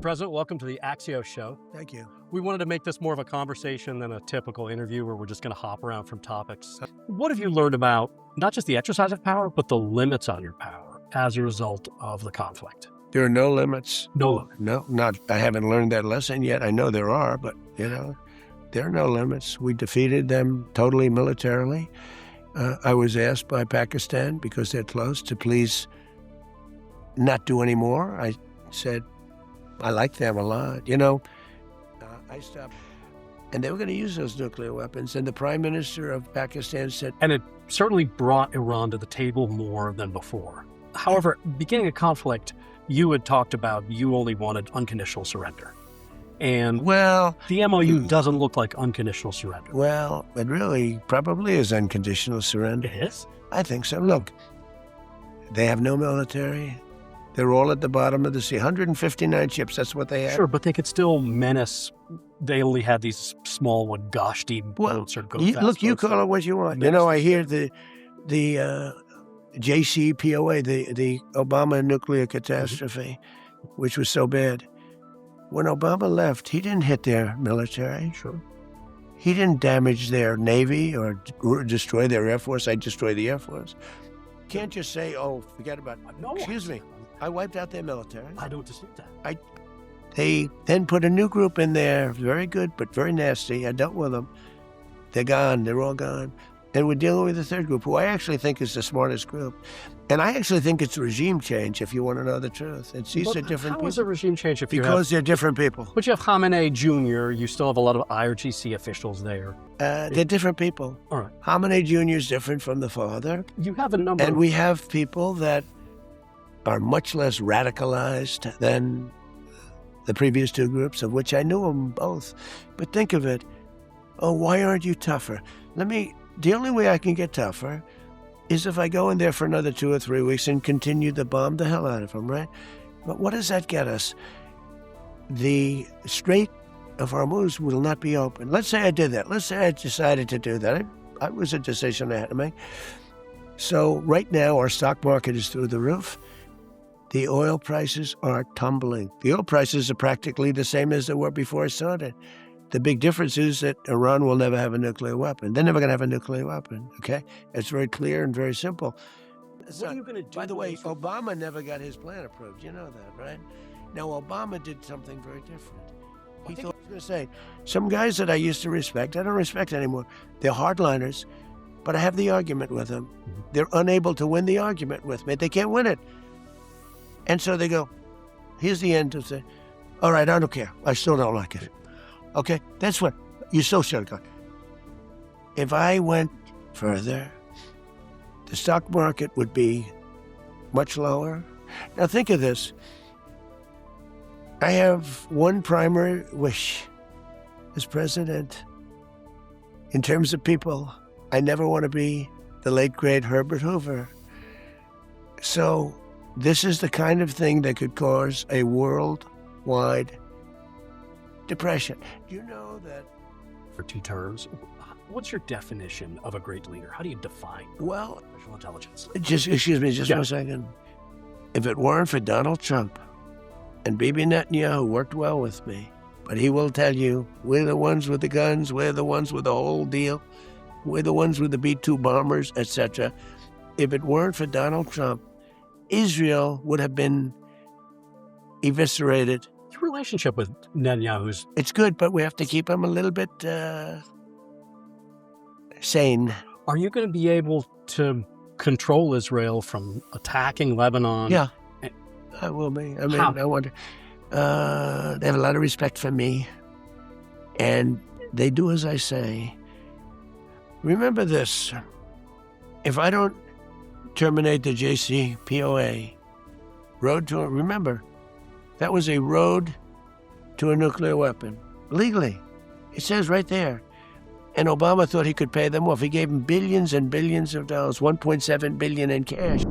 President, welcome to the Axios show. Thank you. We wanted to make this more of a conversation than a typical interview where we're just going to hop around from topics. What have you learned about not just the exercise of power, but the limits on your power as a result of the conflict? There are no limits. No limit. No, I haven't learned that lesson yet. I know there are, but, there are no limits. We defeated them totally militarily. I was asked by Pakistan, because they're close, to please not do any more. I said, I like them a lot. I stopped. And they were going to use those nuclear weapons. And the prime minister of Pakistan said... And it certainly brought Iran to the table more than before. However, beginning a conflict, you had talked about you only wanted unconditional surrender. And the MOU doesn't look like unconditional surrender. Well, it really probably is unconditional surrender. It is? I think so. Look, they have no military. They're all at the bottom of the sea. 159 ships, that's what they have. Sure, but they could still menace. They only had these small Gashti boats or go-fast look, you boats. call it what you want. I hear the JCPOA, the Obama nuclear catastrophe, which was so bad. When Obama left, he didn't hit their military. Sure. He didn't damage their Navy or destroy their Air Force. I destroyed the Air Force. Can't just say, forget about it. No. Excuse me. I wiped out their military. I don't dispute that. They then put a new group in there, very good, but very nasty. I dealt with them. They're gone. They're all gone. And we're dealing with the third group, who I actually think is the smartest group. And I actually think it's regime change, if you want to know the truth. These are different people. How is a regime change if Because they're different people. But you have Khamenei Jr., you still have a lot of IRGC officials there. They're different people. All right. Khamenei Jr. is different from the father. You have a number And we have people that are much less radicalized than the previous two groups, of which I knew them both. But think of it. Why aren't you tougher? The only way I can get tougher is if I go in there for another 2 or 3 weeks and continue to bomb the hell out of them, right? But what does that get us? The Strait of Hormuz will not be open. Let's say I did that. Let's say I decided to do that. It was a decision I had to make. So right now, our stock market is through the roof. The oil prices are tumbling. The oil prices are practically the same as they were before I started. The big difference is that Iran will never have a nuclear weapon. They're never going to have a nuclear weapon, okay? It's very clear and very simple. What are you going to do? By the way, Obama never got his plan approved. You know that, right? Now, Obama did something very different. He thought he was going to say, some guys that I used to respect, I don't respect anymore. They're hardliners, but I have the argument with them. They're unable to win the argument with me. They can't win it. And so they go, here's the end of the, all right, I don't care. I still don't like it. Okay, that's what you so should have gone. If I went further, the stock market would be much lower. Now think of this. I have one primary wish as president. In terms of people, I never want to be the late, great Herbert Hoover. So this is the kind of thing that could cause a worldwide depression. Do you know that? For 2 terms, what's your definition of a great leader? How do you define artificial intelligence? Excuse me, just 1 second. If it weren't for Donald Trump and Bibi Netanyahu worked well with me, but he will tell you, we're the ones with the guns, we're the ones with the whole deal, we're the ones with the B-2 bombers, etc. If it weren't for Donald Trump, Israel would have been eviscerated. Your relationship with Netanyahu It's good, but we have to keep him a little bit sane. Are you going to be able to control Israel from attacking Lebanon? Yeah, I will be. I wonder. They have a lot of respect for me, and they do as I say. Remember this. If I don't terminate the JCPOA, remember, that was a road to a nuclear weapon, legally. It says right there. And Obama thought he could pay them off. He gave them billions and billions of dollars, $1.7 billion in cash.